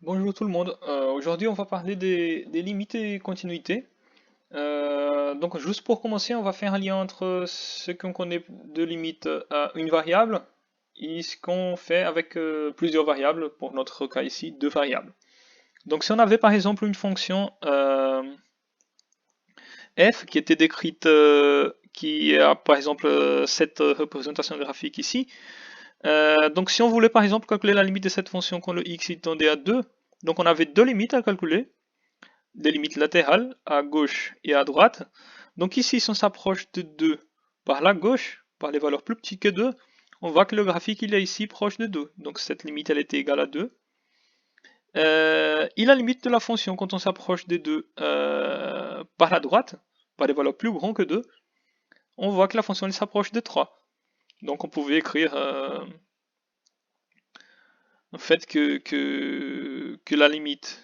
Bonjour tout le monde. Aujourd'hui, on va parler des limites et continuités. Donc, juste pour commencer, on va faire un lien entre ce qu'on connaît de limite à une variable et ce qu'on fait avec plusieurs variables. Pour notre cas ici, deux variables. Donc, si on avait par exemple une fonction f qui était décrite, qui a par exemple cette représentation graphique ici. Donc, si on voulait par exemple calculer la limite de cette fonction quand le x il tendait à 2, donc on avait deux limites à calculer. Des limites latérales à gauche et à droite. Donc ici, si on s'approche de 2 par la gauche, par les valeurs plus petites que 2, on voit que le graphique il est ici proche de 2. Donc cette limite elle était égale à 2. Et la limite de la fonction quand on s'approche des 2 par la droite, par des valeurs plus grandes que 2, on voit que la fonction elle s'approche de 3. Donc on pouvait écrire en fait que la limite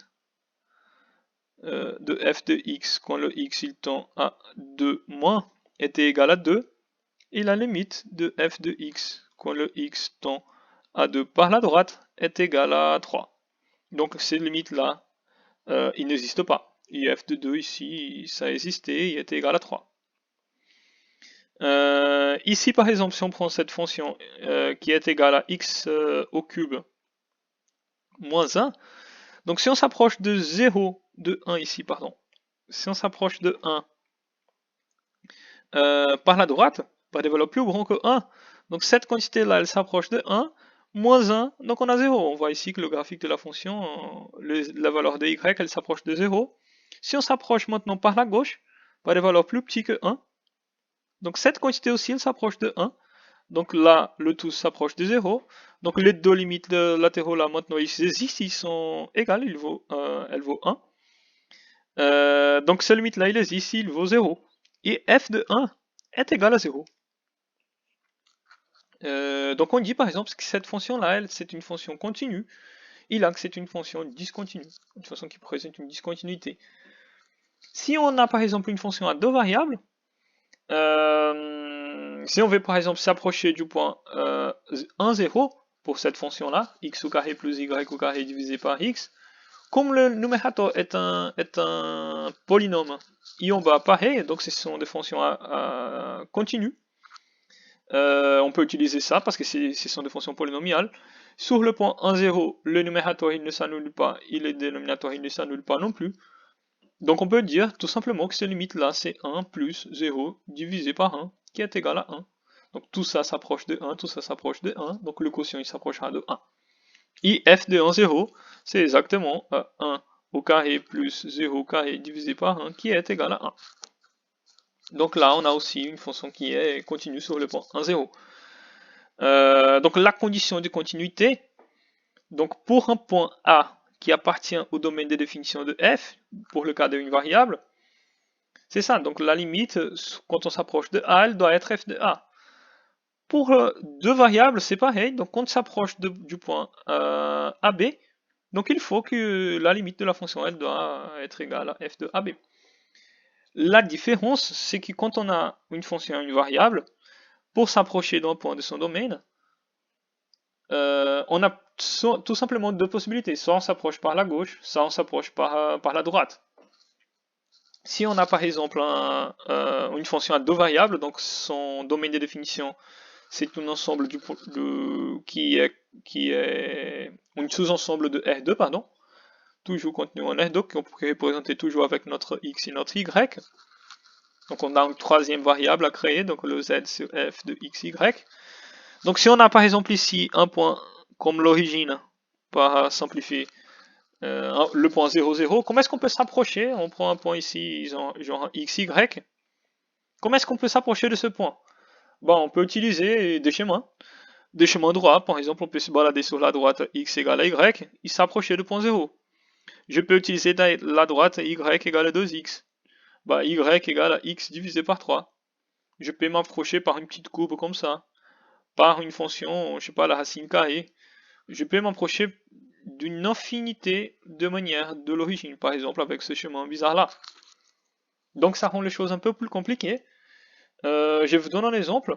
de f de x quand le x il tend à 2 moins était égal à 2 et la limite de f de x quand le x tend à 2 par la droite est égal à 3. Donc ces limites-là, ils n'existent pas. Et f de 2 ici, ça existait, il était égal à 3. Ici par exemple, si on prend cette fonction qui est égale à x au cube moins 1, donc si on s'approche de 0, de 1 ici, pardon, si on s'approche de 1 par la droite, par des valeurs plus grandes que 1. Donc cette quantité-là, elle s'approche de 1, moins 1, donc on a 0. On voit ici que le graphique de la fonction, la valeur de y, elle s'approche de 0. Si on s'approche maintenant par la gauche, par des valeurs plus petites que 1, donc cette quantité aussi, elle s'approche de 1. Donc là, le tout s'approche de 0. Donc les deux limites latéraux là, maintenant, ils existent, ils sont égales, elles vaut 1. Donc cette limite là, il existe ici, il vaut 0. Et f de 1 est égal à 0. Donc on dit par exemple que cette fonction-là, elle, c'est une fonction continue, et là que c'est une fonction discontinue, une fonction qui présente une discontinuité. Si on a par exemple une fonction à deux variables, si on veut par exemple s'approcher du point 1, 0 pour cette fonction-là, x au carré plus y au carré divisé par x, comme le numérateur est un polynôme, et on va pareil, donc ce sont des fonctions continues, on peut utiliser ça parce que ce sont des fonctions polynomiales. Sur le point 1, 0, le numérateur il ne s'annule pas et le dénominateur il ne s'annule pas non plus. Donc on peut dire tout simplement que cette limite là c'est 1 plus 0 divisé par 1 qui est égal à 1. Donc tout ça s'approche de 1, tout ça s'approche de 1, donc le quotient il s'approchera de 1. Et f de 1, 0 c'est exactement 1 au carré plus 0 au carré divisé par 1 qui est égal à 1. Donc là on a aussi une fonction qui est continue sur le point 1, 0. Donc la condition de continuité, donc pour un point A qui appartient au domaine de définition de f, pour le cas d'une variable, c'est ça, donc la limite, quand on s'approche de A, elle doit être f de A. Pour deux variables, c'est pareil, donc quand on s'approche du point AB, donc il faut que la limite de la fonction elle doit être égale à f de AB. La différence, c'est que quand on a une fonction, une variable, pour s'approcher d'un point de son domaine, on a tout simplement deux possibilités. Soit on s'approche par la gauche, soit on s'approche par la droite. Si on a par exemple une fonction à deux variables, donc son domaine de définition, c'est un ensemble qui est un sous-ensemble de R2, pardon, toujours contenu en R2, qu'on peut représenter toujours avec notre X et notre Y. Donc on a une troisième variable à créer, donc le Z sur F de X, Y. Donc si on a par exemple ici un point comme l'origine, par simplifier, le point 0, 0, comment est-ce qu'on peut s'approcher? On prend un point ici, genre x, y. Comment est-ce qu'on peut s'approcher de ce point? Bon, on peut utiliser des chemins. Des chemins droits, par exemple, on peut se balader sur la droite x égale à y et s'approcher du point 0. Je peux utiliser la droite y égale à 2x. Bah, y égale à x divisé par 3. Je peux m'approcher par une petite courbe comme ça. Par une fonction, je sais pas, la racine carrée. Je peux m'approcher d'une infinité de manières de l'origine, par exemple avec ce chemin bizarre là. Donc ça rend les choses un peu plus compliquées. Je vous donne un exemple.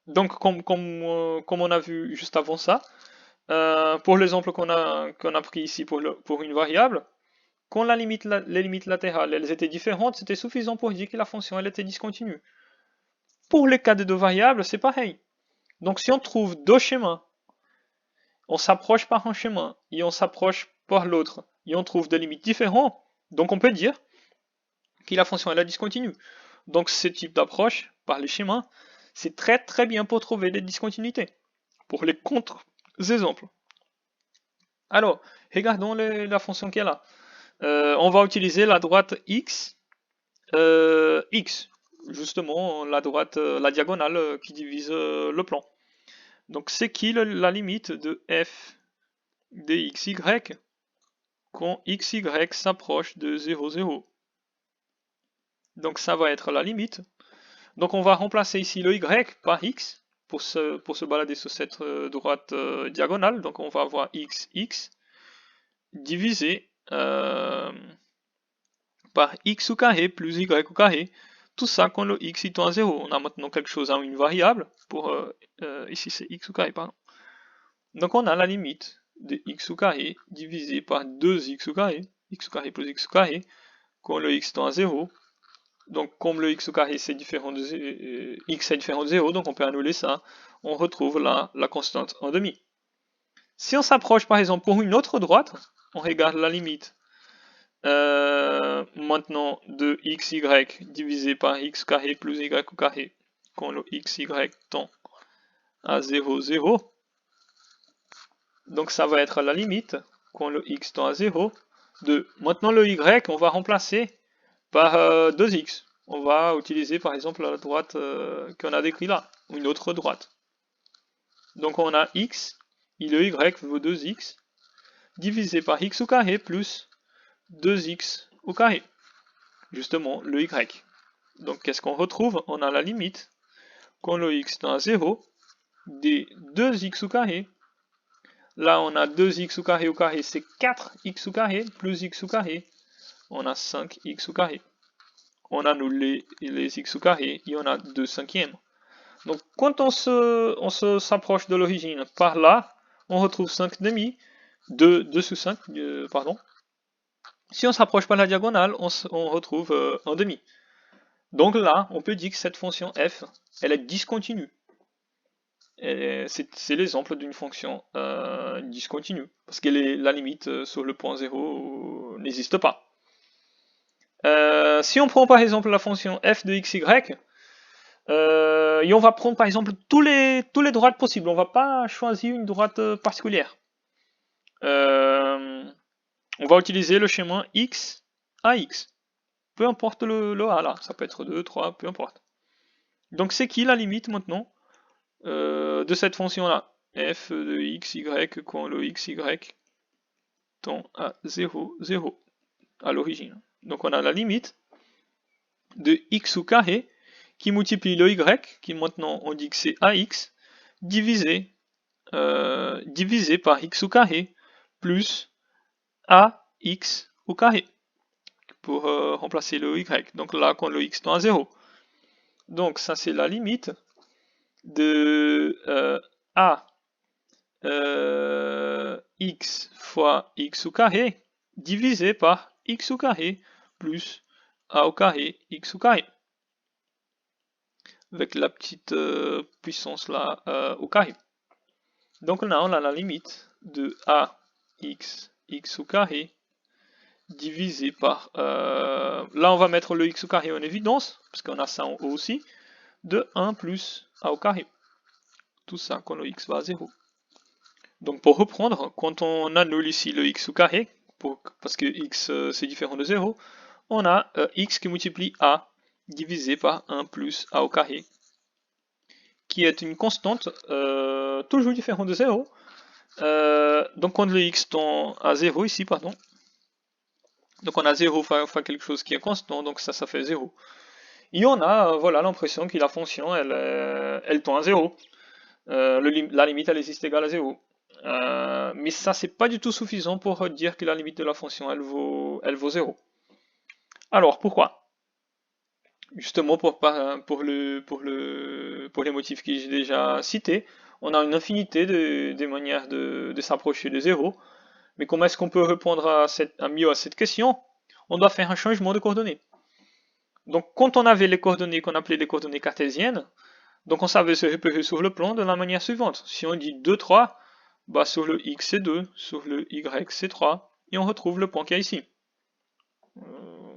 Donc comme on a vu juste avant ça, pour l'exemple qu'on a pris ici pour une variable, quand les limites latérales elles étaient différentes, c'était suffisant pour dire que la fonction elle était discontinue. Pour les cas de deux variables, c'est pareil. Donc si on trouve deux schémas, on s'approche par un chemin et on s'approche par l'autre, et on trouve des limites différentes, donc on peut dire que la fonction elle est discontinue. Donc ce type d'approche par les schémas, c'est très très bien pour trouver des discontinuités. Pour les contre-exemples. Alors, regardons la fonction qui est là. On va utiliser la droite x, x, justement la droite, la diagonale qui divise le plan. Donc c'est qui la limite de f de xy quand xy s'approche de 0, 0. Donc ça va être la limite. Donc on va remplacer ici le y par x pour se balader sur cette droite diagonale. Donc on va avoir x divisé par x au carré plus y au carré. Tout ça quand le x tend à 0. On a maintenant quelque chose à une variable. Ici c'est x au carré, pardon. Donc on a la limite de x au carré divisé par 2x au carré plus x au carré, quand le x tend à 0. Donc comme le x au carré c'est différent de x est différent de 0, donc on peut annuler ça. On retrouve la constante en demi. Si on s'approche par exemple pour une autre droite, on regarde la limite maintenant de xy divisé par x carré plus y au carré, quand le xy tend à 0, 0. Donc ça va être la limite, quand le x tend à 0, de maintenant le y, on va remplacer par 2x. On va utiliser par exemple la droite qu'on a décrit là, ou une autre droite. Donc on a x, et le y vaut 2x, divisé par x au carré plus 2x au carré. Justement, le y. Donc qu'est-ce qu'on retrouve? On a la limite, quand le x tend à 0, des 2x au carré. Là, on a 2x au carré, c'est 4x au carré, plus x au carré. On a 5x au carré. On annule les x au carré et on a 2 cinquièmes. Donc quand on s'approche de l'origine par là, on retrouve 5 demi, 2 sous 5, pardon. Si on s'approche par la diagonale, on retrouve 1 demi. Donc là, on peut dire que cette fonction f, elle est discontinue. C'est l'exemple d'une fonction discontinue, parce que la limite sur le point 0 n'existe pas. Si on prend par exemple la fonction f de xy, et on va prendre par exemple tous les droites possibles, on ne va pas choisir une droite particulière. On va utiliser le schéma x à x. Peu importe le a là, ça peut être 2, 3, peu importe. Donc c'est qui la limite maintenant de cette fonction-là? F de xy quand le xy tend à 0, 0 à l'origine. Donc on a la limite de x au carré qui multiplie le y, qui maintenant on dit que c'est ax, divisé par x au carré plus ax au carré pour remplacer le y. Donc là, quand le x tend à 0. Donc ça, c'est la limite de x fois x au carré divisé par x au carré plus a au carré x au carré. Avec la petite puissance là au carré. Donc là, on a la limite de ax x au carré divisé par... là, on va mettre le x au carré en évidence, parce qu'on a ça en haut aussi, de 1 plus a au carré. Tout ça quand le x va à 0. Donc pour reprendre, quand on annule ici le x au carré, parce que x c'est différent de 0, on a x qui multiplie a divisé par 1 plus a au carré, qui est une constante toujours différente de 0. Donc quand le x tend à 0 ici, pardon, donc on a 0 fois quelque chose qui est constant, donc ça fait 0. Et on a voilà l'impression que la fonction elle tend à 0. La limite elle existe égale à 0. Mais ça c'est pas du tout suffisant pour dire que la limite de la fonction elle vaut 0. Alors pourquoi? Justement pour les motifs que j'ai déjà cités, On a une infinité de manières de s'approcher de 0. Mais comment est-ce qu'on peut répondre mieux à cette question? On doit faire un changement de coordonnées. Donc quand on avait les coordonnées qu'on appelait les coordonnées cartésiennes, donc on savait se repérer sur le plan de la manière suivante. Si on dit 2, 3, bah sur le X c'est 2, sur le Y c'est 3, et on retrouve le point qu'il y a ici.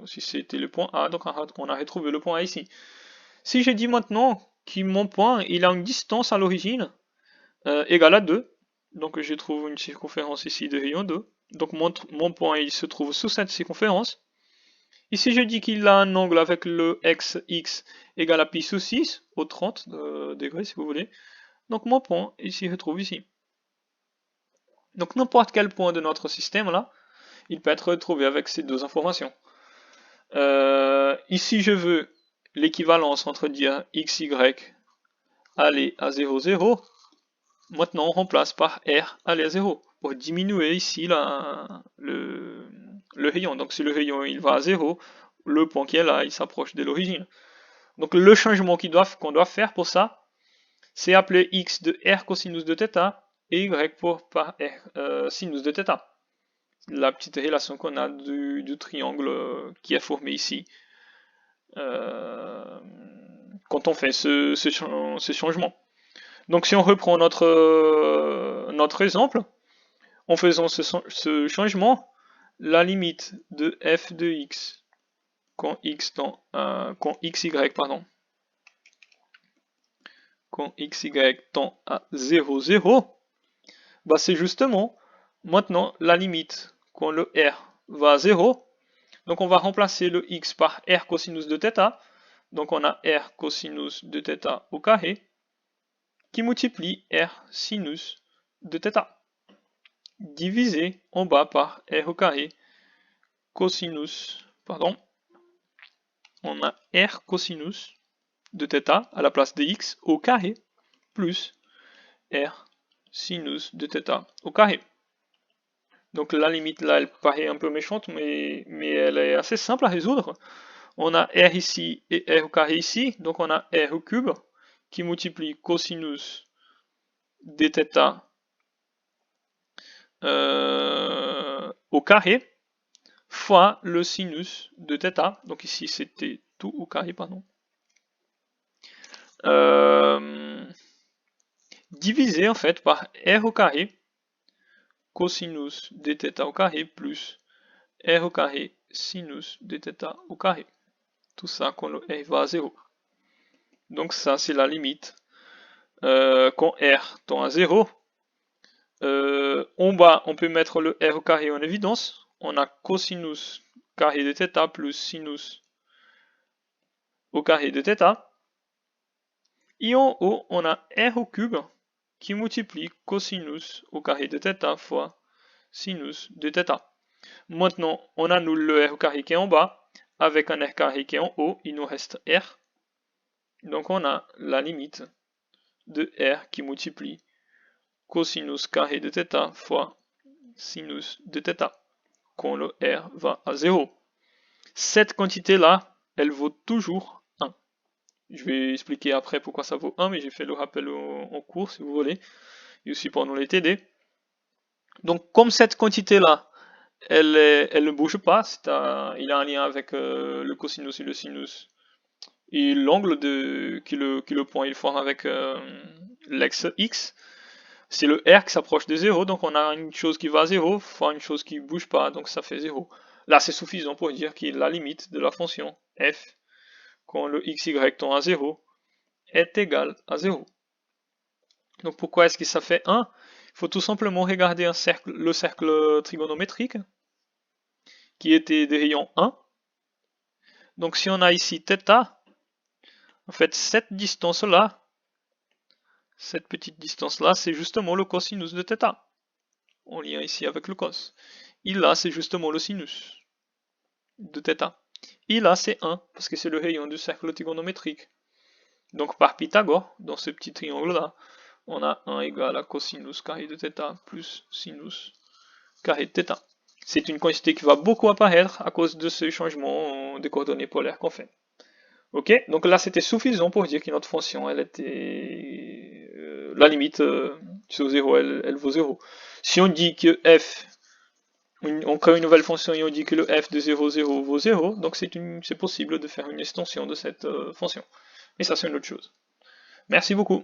Si c'était le point A, donc on a retrouvé le point A ici. Si je dis maintenant que mon point il a une distance à l'origine égale à 2, donc je trouve une circonférence ici de rayon 2, donc mon point il se trouve sous cette circonférence. Ici je dis qu'il a un angle avec le x égale à pi sous 6, au 30 degrés si vous voulez, donc mon point il s'y retrouve ici. Donc n'importe quel point de notre système là, il peut être retrouvé avec ces deux informations. Ici je veux l'équivalence entre dire x, y aller à 0, 0. Maintenant on remplace par r aller à 0 pour diminuer ici le rayon. Donc si le rayon il va à 0, le point qui est là il s'approche de l'origine. Donc le changement qu'on doit faire pour ça, c'est appeler x de r cosinus de θ et y par r sinus de θ. La petite relation qu'on a du triangle qui est formé ici quand on fait ce changement. Donc si on reprend notre exemple, en faisant ce changement, la limite de f de x quand xy tend à 0, 0, bah c'est justement maintenant la limite quand le r va à 0. Donc on va remplacer le x par r cosinus de θ. Donc on a r cosinus de θ au carré qui multiplie r sinus de θ divisé en bas par r au carré cosinus, on a r cosinus de θ à la place de x au carré plus r sinus de θ au carré. Donc la limite là, elle paraît un peu méchante, mais elle est assez simple à résoudre. On a r ici et r au carré ici, donc on a r au cube qui multiplie cosinus de θ au carré fois le sinus de θ. Donc ici c'était tout au carré, pardon. Divisé en fait par r au carré cosinus de θ au carré plus r au carré sinus de θ au carré. Tout ça quand le r va à 0. Donc ça c'est la limite. Quand r tend à 0, en bas on peut mettre le r au carré en évidence. On a cosinus carré de θ plus sinus au carré de θ. Et en haut on a r au cube qui multiplie cosinus au carré de θ fois sinus de θ. Maintenant, on annule le r au carré qui est en bas, avec un r carré qui est en haut, il nous reste r. Donc on a la limite de r qui multiplie cosinus carré de θ fois sinus de θ, quand le r va à 0. Cette quantité-là, elle vaut toujours 1. Je vais expliquer après pourquoi ça vaut 1, mais j'ai fait le rappel en cours si vous voulez, et aussi pendant les TD. Donc comme cette quantité-là, elle ne bouge pas, il a un lien avec le cosinus et le sinus, et l'angle qui le point il forme avec l'axe x, c'est le r qui s'approche de 0, donc on a une chose qui va à 0 fois une chose qui ne bouge pas, donc ça fait 0. Là c'est suffisant pour dire que la limite de la fonction f, quand le xy tend à 0, est égale à 0. Donc pourquoi est-ce que ça fait 1? Il faut tout simplement regarder le cercle trigonométrique, qui était des rayons 1. Donc si on a ici θ, en fait cette distance-là, cette petite distance-là, c'est justement le cosinus de θ, en lien ici avec le cos. Et là, c'est justement le sinus de θ. Et là, c'est 1, parce que c'est le rayon du cercle trigonométrique. Donc par Pythagore, dans ce petit triangle-là, on a 1 égale à cosinus carré de θ plus sinus carré de θ. C'est une quantité qui va beaucoup apparaître à cause de ce changement des coordonnées polaires qu'on fait. Ok, donc là c'était suffisant pour dire que notre fonction elle était la limite sur 0, elle vaut 0. Si on dit que f, on crée une nouvelle fonction et on dit que le f de 0, 0 vaut 0, donc c'est possible de faire une extension de cette fonction. Mais ça, c'est une autre chose. Merci beaucoup.